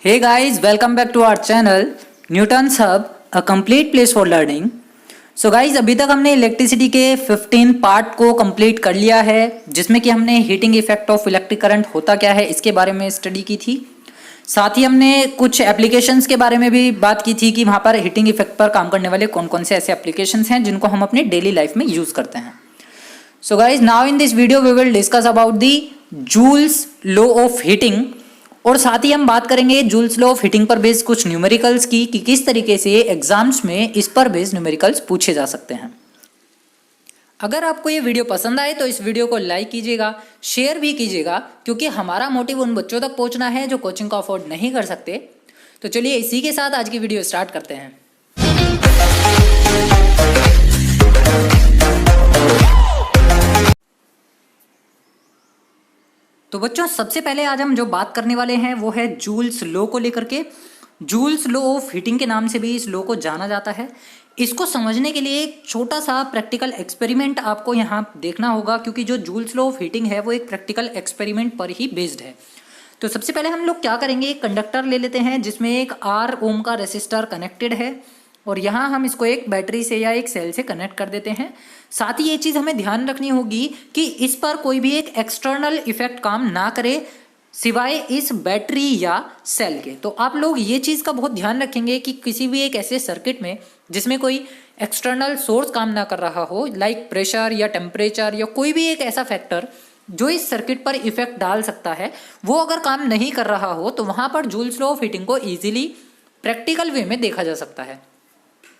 Hey guys, welcome back to our channel Newton's Hub, a complete place for learning. So guys, अभी तक हमने electricity के 15 part को complete कर लिया है, जिसमें कि हमने heating effect of electric current होता क्या है इसके बारे में स्टडी की थी। साथ ही हमने कुछ एप्लीकेशंस के बारे में भी बात की थी कि वहाँ पर हीटिंग इफेक्ट पर काम करने वाले कौन कौन से ऐसे एप्लीकेशंस हैं जिनको हम अपनी डेली लाइफ में यूज़ करते हैं। So guys, now in this video we will discuss about the Joule's law of heating और साथ ही हम बात करेंगे जूल्स लॉ ऑफ हीटिंग पर बेस्ड कुछ न्यूमेरिकल्स की कि किस तरीके से एग्जाम्स में इस पर बेस्ड न्यूमेरिकल्स पूछे जा सकते हैं। अगर आपको ये वीडियो पसंद आए तो इस वीडियो को लाइक कीजिएगा, शेयर भी कीजिएगा, क्योंकि हमारा मोटिव उन बच्चों तक पहुंचना है जो कोचिंग को अफोर्ड नहीं कर सकते। तो चलिए इसी के साथ आज की वीडियो स्टार्ट करते हैं। तो बच्चों, सबसे पहले आज हम जो बात करने वाले हैं वो है जूल्स लॉ को लेकर के। जूल्स लॉ ऑफ हीटिंग के नाम से भी इस लॉ को जाना जाता है। इसको समझने के लिए एक छोटा सा प्रैक्टिकल एक्सपेरिमेंट आपको यहाँ देखना होगा, क्योंकि जो जूल्स लॉ ऑफ हीटिंग है वो एक प्रैक्टिकल एक्सपेरिमेंट पर ही बेस्ड है। तो सबसे पहले हम लोग क्या करेंगे, एक कंडक्टर ले लेते हैं जिसमें एक R ओम का रेसिस्टर कनेक्टेड है और यहाँ हम इसको एक बैटरी से या एक सेल से कनेक्ट कर देते हैं। साथ ही ये चीज़ हमें ध्यान रखनी होगी कि इस पर कोई भी एक एक्सटर्नल इफेक्ट काम ना करे सिवाय इस बैटरी या सेल के। तो आप लोग ये चीज़ का बहुत ध्यान रखेंगे कि किसी भी एक ऐसे सर्किट में जिसमें कोई एक्सटर्नल सोर्स काम ना कर रहा हो, लाइक प्रेशर या टेम्परेचर या कोई भी एक ऐसा फैक्टर जो इस सर्किट पर इफेक्ट डाल सकता है, वो अगर काम नहीं कर रहा हो तो वहाँ पर जूल्स लॉ ऑफ हीटिंग को ईजिली प्रैक्टिकल वे में देखा जा सकता है।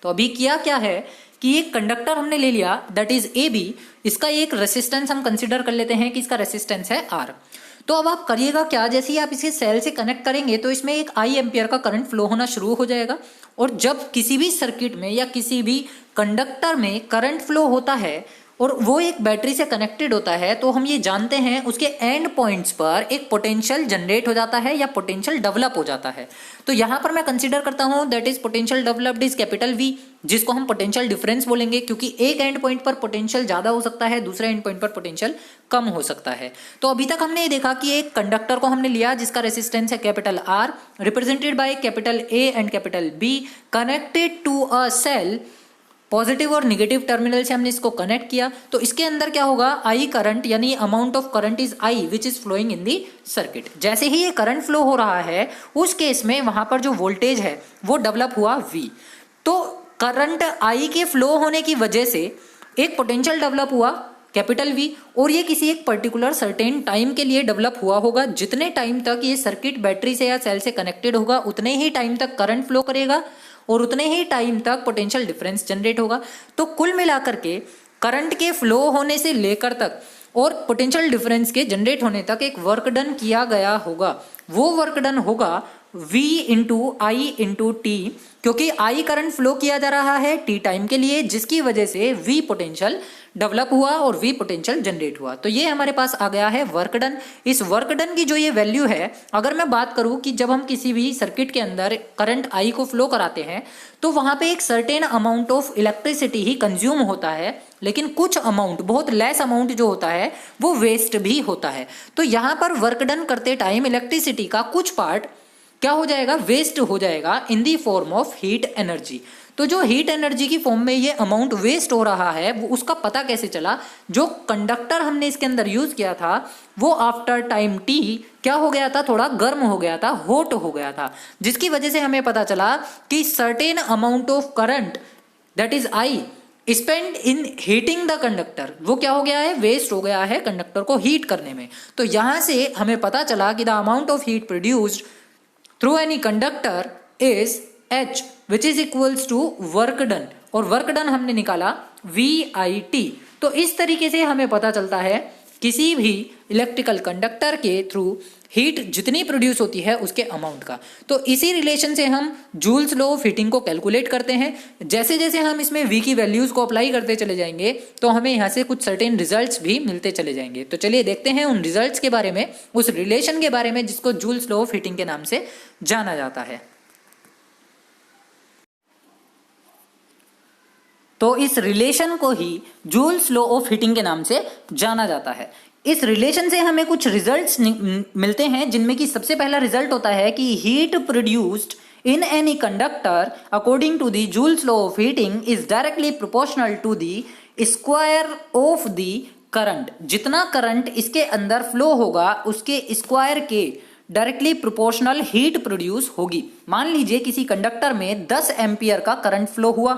तो अभी किया क्या है कि एक कंडक्टर हमने ले लिया, दैट इज ए बी। इसका एक रेसिस्टेंस हम कंसीडर कर लेते हैं कि इसका रेसिस्टेंस है R। तो अब आप करिएगा क्या, जैसे ही आप इसे सेल से कनेक्ट करेंगे तो इसमें एक I एम्पियर का करंट फ्लो होना शुरू हो जाएगा। और जब किसी भी सर्किट में या किसी भी कंडक्टर में करंट फ्लो होता है और वो एक बैटरी से कनेक्टेड होता है, तो हम ये जानते हैं उसके एंड पॉइंट्स पर एक पोटेंशियल जनरेट हो जाता है या पोटेंशियल डेवलप हो जाता है। तो यहाँ पर मैं कंसीडर करता हूँ that is potential developed is capital V, जिसको हम पोटेंशियल डिफरेंस बोलेंगे, क्योंकि एक एंड पॉइंट पर पोटेंशियल ज़्यादा हो सकता है, दूसरे एंड पॉइंट पर पोटेंशियल कम हो सकता है। तो अभी तक हमने ये देखा कि एक कंडक्टर को हमने लिया जिसका रेसिस्टेंस है capital R, represented by capital A and capital B, connected to a cell. Positive और निगेटिव टर्मिनल से हमने इसको कनेक्ट किया, तो इसके अंदर क्या होगा, I करंट यानी amount of current is I which is flowing in the circuit. जैसे ही ये करंट फ्लो हो रहा है उस केस में वहां पर जो वोल्टेज है वो डेवलप हुआ V। तो करंट I के फ्लो होने की वजह से एक पोटेंशियल डेवलप हुआ कैपिटल V, और ये किसी एक पर्टिकुलर सर्टेन टाइम के लिए डेवलप हुआ होगा। जितने टाइम तक ये सर्किट बैटरी से या सेल से कनेक्टेड होगा उतने ही टाइम तक करंट फ्लो करेगा और उतने ही टाइम तक पोटेंशियल डिफरेंस जनरेट होगा। तो कुल मिलाकर के करंट के फ्लो होने से लेकर तक और पोटेंशियल डिफरेंस के जनरेट होने तक एक वर्क डन किया गया होगा। वो वर्क डन होगा V इंटू आई इंटू टी, क्योंकि I करंट फ्लो किया जा रहा है T टाइम के लिए, जिसकी वजह से V पोटेंशियल डेवलप हुआ और V पोटेंशियल जनरेट हुआ। तो ये हमारे पास आ गया है वर्क डन। इस वर्क डन की जो ये वैल्यू है, अगर मैं बात करूं कि जब हम किसी भी सर्किट के अंदर करंट I को फ्लो कराते हैं तो वहां पे एक certain amount of electricity he consume होता है, लेकिन कुछ अमाउंट, बहुत लेस अमाउंट जो होता है वो वेस्ट भी होता है। तो यहाँ पर वर्क डन करते टाइम इलेक्ट्रिसिटी का कुछ पार्ट क्या हो जाएगा, वेस्ट हो जाएगा in the form of heat energy. तो जो हीट एनर्जी की फॉर्म में ये अमाउंट वेस्ट हो रहा है वो उसका पता कैसे चला, जो कंडक्टर हमने इसके अंदर यूज किया था वो आफ्टर टाइम T क्या हो गया था, थोड़ा गर्म हो गया था, हॉट हो गया था, जिसकी वजह से हमें पता चला कि certain amount of current that is I spend in heating the conductor, वो क्या हो गया है, वेस्ट हो गया है कंडक्टर को हीट करने में। तो यहां से हमें पता चला कि the amount of heat produced through any conductor is H which is equals to work done, और वर्क डन हमने निकाला VIT। तो इस तरीके से हमें पता चलता है किसी भी इलेक्ट्रिकल कंडक्टर के थ्रू हीट जितनी प्रोड्यूस होती है उसके अमाउंट का। तो इसी रिलेशन से हम जूल्स लॉ ऑफ हीटिंग को कैलकुलेट करते हैं। जैसे जैसे हम इसमें V की वैल्यूज को अप्लाई करते चले जाएंगे तो हमें यहाँ से कुछ सर्टेन रिजल्ट्स भी मिलते चले जाएंगे। तो चलिए देखते हैं उन रिजल्ट्स के बारे में, उस रिलेशन के बारे में जिसको जूल्स लॉ ऑफ हीटिंग के नाम से जाना जाता है। तो इस रिलेशन को ही जूल्स लॉ ऑफ हीटिंग के नाम से जाना जाता है। इस रिलेशन से हमें कुछ रिजल्ट्स मिलते हैं, जिनमें कि सबसे पहला रिजल्ट होता है कि heat produced in any conductor according to the Joule's law of heating is directly proportional to the square of the current. जितना करंट इसके अंदर फ्लो होगा उसके स्क्वायर के डायरेक्टली प्रोपोर्शनल हीट प्रोड्यूस होगी। मान लीजिए किसी कंडक्टर में 10 एम्पियर का करंट फ्लो हुआ,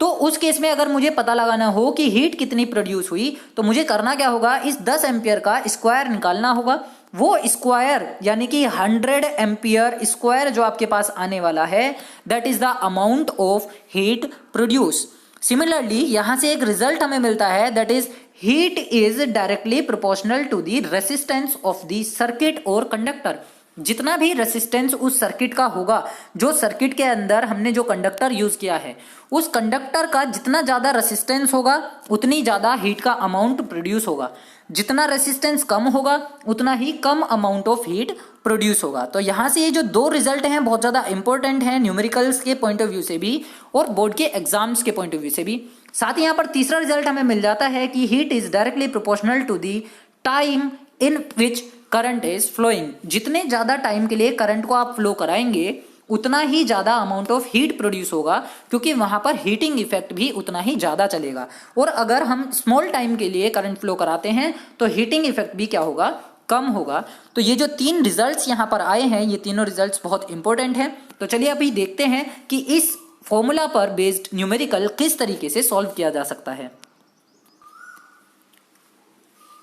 तो उस केस में अगर मुझे पता लगाना हो कि हीट कितनी प्रोड्यूस हुई तो मुझे करना क्या होगा, इस 10 एम्पियर का स्क्वायर निकालना होगा। वो स्क्वायर यानी कि 100 एम्पियर स्क्वायर जो आपके पास आने वाला है, that is the amount of heat produce. Similarly यहां से एक रिजल्ट हमें मिलता है, that is heat is directly proportional to the resistance of the circuit और कंडक्टर। जितना भी रेसिस्टेंस उस सर्किट का होगा, जो सर्किट के अंदर हमने जो कंडक्टर यूज किया है, उस कंडक्टर का जितना ज्यादा रेसिस्टेंस होगा उतनी ज्यादा हीट का अमाउंट प्रोड्यूस होगा। जितना रेसिस्टेंस कम होगा उतना ही कम अमाउंट ऑफ हीट प्रोड्यूस होगा। तो यहाँ से ये जो दो रिजल्ट हैं बहुत ज़्यादा इंपॉर्टेंट हैं न्यूमेरिकल्स के पॉइंट ऑफ व्यू से भी और बोर्ड के एग्जाम्स के पॉइंट ऑफ व्यू से भी। साथ ही यहाँ पर तीसरा रिजल्ट हमें मिल जाता है कि heat is directly proportional to the time in which current is flowing. जितने ज़्यादा टाइम के लिए करंट को आप फ्लो कराएंगे उतना ही ज़्यादा अमाउंट ऑफ हीट प्रोड्यूस होगा, क्योंकि वहाँ पर हीटिंग इफेक्ट भी उतना ही ज़्यादा चलेगा। और अगर हम स्मॉल टाइम के लिए करंट फ्लो कराते हैं तो हीटिंग इफेक्ट भी क्या होगा, कम होगा। तो ये जो तीन रिजल्ट्स यहाँ पर आए हैं, ये तीनों रिजल्ट्स बहुत इंपॉर्टेंट हैं। तो चलिए अभी देखते हैं कि इस फॉर्मूला पर बेस्ड न्यूमेरिकल किस तरीके से सॉल्व किया जा सकता है।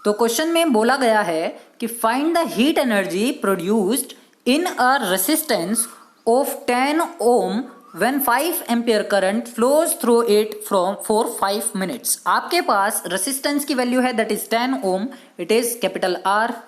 तो क्वेश्चन में बोला गया है कि find the heat energy produced in a resistance of 10 ohm when 5 ampere current flows through it for 5 minutes। आपके पास रेसिस्टेंस की वैल्यू है that is 10 ohm, it is capital R.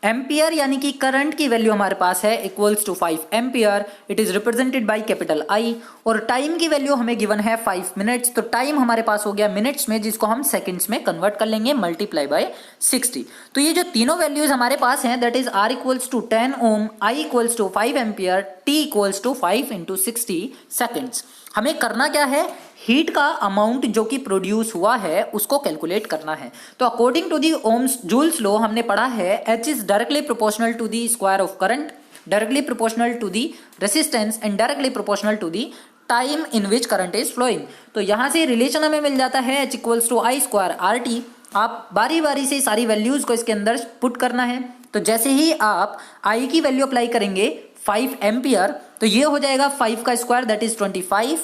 Ampere यानी कि करंट की वैल्यू हमारे पास है equals to 5 ampere, it is represented by capital I. और टाइम की वैल्यू हमें गिवन है 5 मिनट्स, तो टाइम हमारे पास हो गया मिनट्स में, जिसको हम सेकंड्स में कन्वर्ट कर लेंगे मल्टीप्लाई बाय 60। तो ये जो तीनों वैल्यूज हमारे पास हैं that is R equals to 10 ohm, I equals to 5 ampere, T equals to 5 into 60 seconds. हमें करना क्या है, हीट का अमाउंट जो कि प्रोड्यूस हुआ है उसको कैलकुलेट करना है। तो according to the Ohm's Joule's law हमने पढ़ा है H is directly proportional to the square of current, directly proportional to the resistance and directly proportional to the time in which current is flowing. तो यहां से relation हमें मिल जाता है H equals to I square R T. आप बारी बारी से सारी वैल्यूज को इसके अंदर पुट करना है। तो जैसे ही आप आई की वैल्यू अप्लाई करेंगे 5 एम्पियर, तो ये हो जाएगा 5 का स्क्वायर दैट इज 25।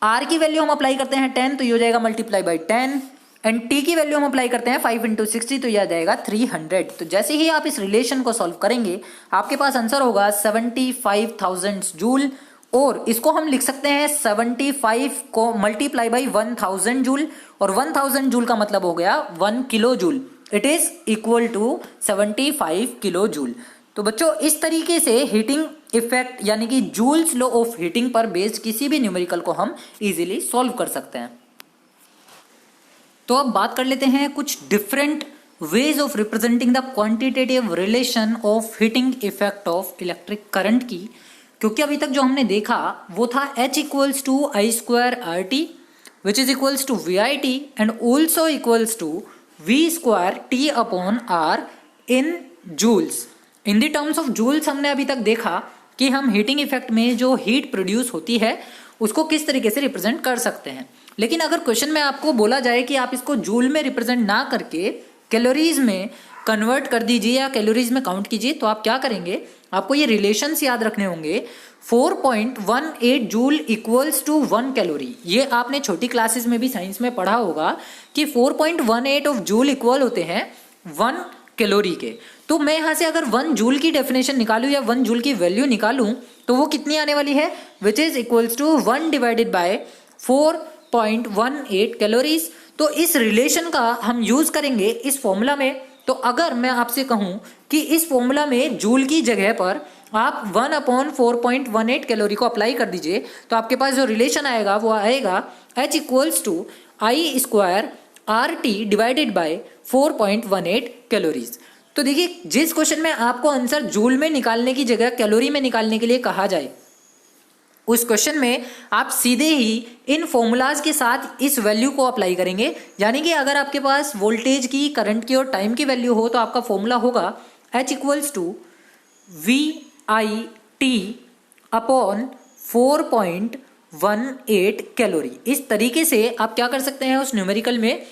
आर की वैल्यू हम अप्लाई करते हैं 10, तो ये हो जाएगा मल्टीप्लाई बाई 10। एंड टी की वैल्यू हम अप्लाई करते हैं 5 इंटू 60, तो यह आ जाएगा 300। तो जैसे ही आप इस रिलेशन को सॉल्व करेंगे आपके पास आंसर होगा 75,000 जूल। और इसको हम लिख सकते हैं 75 को मल्टीप्लाई बाई 1000 जूल, और 1000 जूल का मतलब हो गया 1 kilo joule. It is equal to 75 kilo joule. तो बच्चों इस तरीके से हीटिंग इफेक्ट यानी कि जूल्स लॉ ऑफ हीटिंग पर बेस्ड किसी भी न्यूमेरिकल को हम इजीली सॉल्व कर सकते हैं। तो अब बात कर लेते हैं कुछ different ways of representing the quantitative relation of heating effect of electric current की। क्योंकि अभी तक जो हमने देखा वो था H equals to I square R T which is equals to V I T and also equals to V square T upon R in joules. In the terms of joules हमने अभी तक देखा कि हम हीटिंग इफेक्ट में जो heat produce होती है उसको किस तरीके से रिप्रेजेंट कर सकते हैं। लेकिन अगर क्वेश्चन में आपको बोला जाए कि आप इसको जूल में रिप्रेजेंट ना करके कैलोरीज में कन्वर्ट कर दीजिए या कैलोरीज में काउंट कीजिए, तो आप क्या करेंगे, आपको ये रिलेशंस याद रखने होंगे। 4.18 जूल इक्वल्स टू 1 कैलोरी। ये आपने छोटी क्लासेस में भी साइंस में पढ़ा होगा कि 4.18 ऑफ जूल इक्वल होते हैं 1 कैलोरी के। तो मैं यहाँ से अगर 1 जूल की डेफिनेशन निकालूं या 1 जूल की वैल्यू निकालूं तो वो कितनी आने वाली है, which is equals to 1 divided by 4.18 calories. तो इस रिलेशन का हम यूज करेंगे इस फॉर्मूला में। तो अगर मैं आपसे कहूं कि इस फॉर्मूला में जूल की जगह पर आप 1/4.18 कैलोरी को अप्लाई कर दीजिए, तो आपके पास जो रिलेशन आएगा वो आएगा H equals to I square R T divided by 4.18 calories. तो देखिए जिस क्वेश्चन में आपको आंसर जूल में निकालने की जगह कैलोरी में निकालने के लिए कहा जाए उस क्वेश्चन में आप सीधे ही इन फॉर्मूलाज के साथ इस वैल्यू को अप्लाई करेंगे। यानी कि अगर आपके पास वोल्टेज की, करंट की और टाइम की वैल्यू हो तो आपका फॉर्मूला होगा H = VIT अपॉन 4.18 कैलोरी। इस तरीके से आप क्या कर सकते हैं, उस न्यूमेरिकल में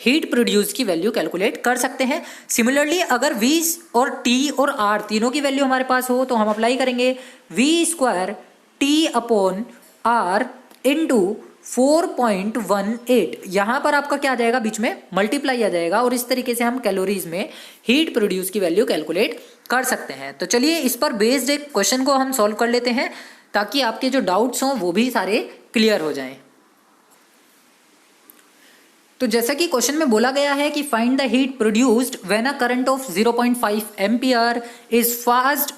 हीट प्रोड्यूस की वैल्यू कैलकुलेट कर सकते हैं। सिमिलरली अगर V और T और R तीनों की वैल्यू हमारे पास हो तो हम अप्लाई करेंगे V² T upon R into 4.18। यहाँ पर आपका क्या आ जाएगा, बीच में मल्टीप्लाई आ जाएगा और इस तरीके से हम कैलोरीज में हीट प्रोड्यूस की वैल्यू कैलकुलेट कर सकते हैं। तो चलिए इस पर बेस्ड एक क्वेश्चन को हम सॉल्व कर लेते हैं ताकि आपके जो डाउट्स हों वो भी सारे क्लियर हो जाएं। तो जैसा कि क्वेश्चन में बोला गया है कि find the heat produced when a current of 0.5 ampere is passed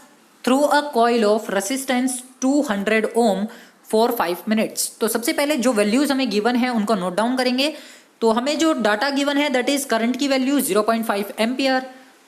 through a coil of resistance 200 ohm for 5 minutes. तो सबसे पहले जो वैल्यूज हमें गिवन है उनको नोट डाउन करेंगे। तो हमें जो डाटा गिवन है दैट इज करंट की value 0.5 ampere,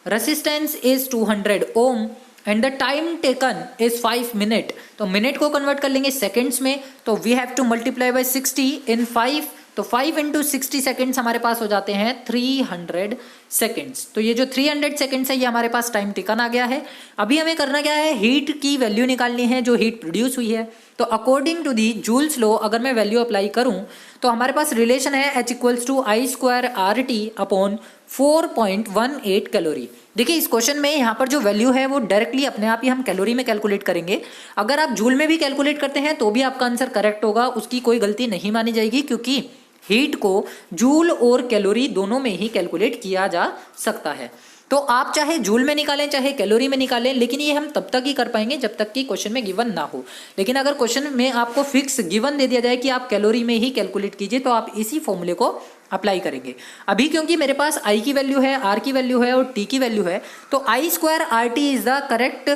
resistance is 200 ohm and the time taken is 5 minute. तो मिनट को कन्वर्ट कर लेंगे सेकेंड्स में, तो we have to multiply by 60 in 5। तो 5 इंटू 60 सेकेंड्स हमारे पास हो जाते हैं 300 सेकेंड्स। तो ये जो 300 सेकेंड्स है ये हमारे पास टाइम टेकन आ गया है। अभी हमें करना क्या है, हीट की वैल्यू निकालनी है जो हीट प्रोड्यूस हुई है। तो according to the Joule's law अगर मैं वैल्यू अप्लाई करूं तो हमारे पास रिलेशन है H = I² RT upon 4.18 calorie. देखिए इस क्वेश्चन में यहाँ पर जो वैल्यू है वो डायरेक्टली अपने आप ही हम कैलोरी में कैलकुलेट करेंगे। अगर आप जूल में भी कैलकुलेट करते हैं तो भी आपका आंसर करेक्ट होगा, उसकी कोई गलती नहीं मानी जाएगी, क्योंकि हीट को जूल और कैलोरी दोनों में ही कैलकुलेट किया जा सकता है। तो आप चाहे जूल में निकालें चाहे कैलोरी में निकालें, लेकिन ये हम तब तक ही कर पाएंगे जब तक कि क्वेश्चन में गिवन ना हो। लेकिन अगर क्वेश्चन में आपको फिक्स गिवन दे दिया जाए कि आप कैलोरी में ही कैलकुलेट कीजिए तो आप इसी फॉर्मूले को अप्लाई करेंगे। अभी क्योंकि मेरे पास I की वैल्यू है, R की वैल्यू है और T की वैल्यू है, तो I² RT is the correct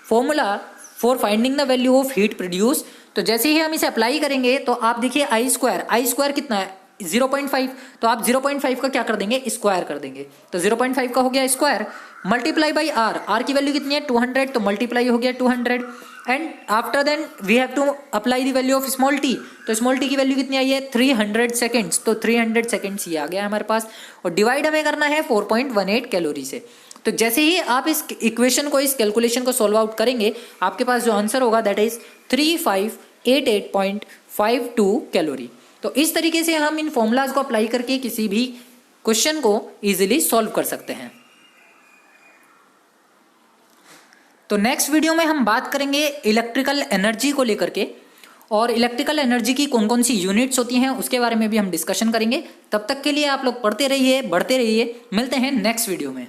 formula for finding the value of heat produce. तो जैसे ही हम इसे अप्लाई करेंगे तो आप देखिए I² कितना है, 0.5। तो आप 0.5 का क्या कर देंगे, स्क्वायर कर देंगे। तो 0.5 का हो गया स्क्वायर, मल्टीप्लाई बाई R की वैल्यू कितनी है 200, तो मल्टीप्लाई हो गया 200 and after then we have to apply the value of small t। तो स्मॉल t की वैल्यू कितनी आई है 300 सेकेंड्स। तो 300 सेकेंड्स ये आ गया हमारे पास और डिवाइड हमें करना है 4.18 कैलोरी से। तो जैसे ही आप इस इक्वेशन को, इस कैलकुलेशन को सॉल्व आउट करेंगे, आपके पास जो आंसर होगा दैट इज 3588.52 कैलोरी। तो इस तरीके से हम इन फॉर्मूलाज को अप्लाई करके किसी भी क्वेश्चन को इजीली सॉल्व कर सकते हैं। तो नेक्स्ट वीडियो में हम बात करेंगे इलेक्ट्रिकल एनर्जी को लेकर के, और इलेक्ट्रिकल एनर्जी की कौन कौन सी यूनिट्स होती हैं उसके बारे में भी हम डिस्कशन करेंगे। तब तक के लिए आप लोग पढ़ते रहिए, बढ़ते रहिए। मिलते हैं नेक्स्ट वीडियो में।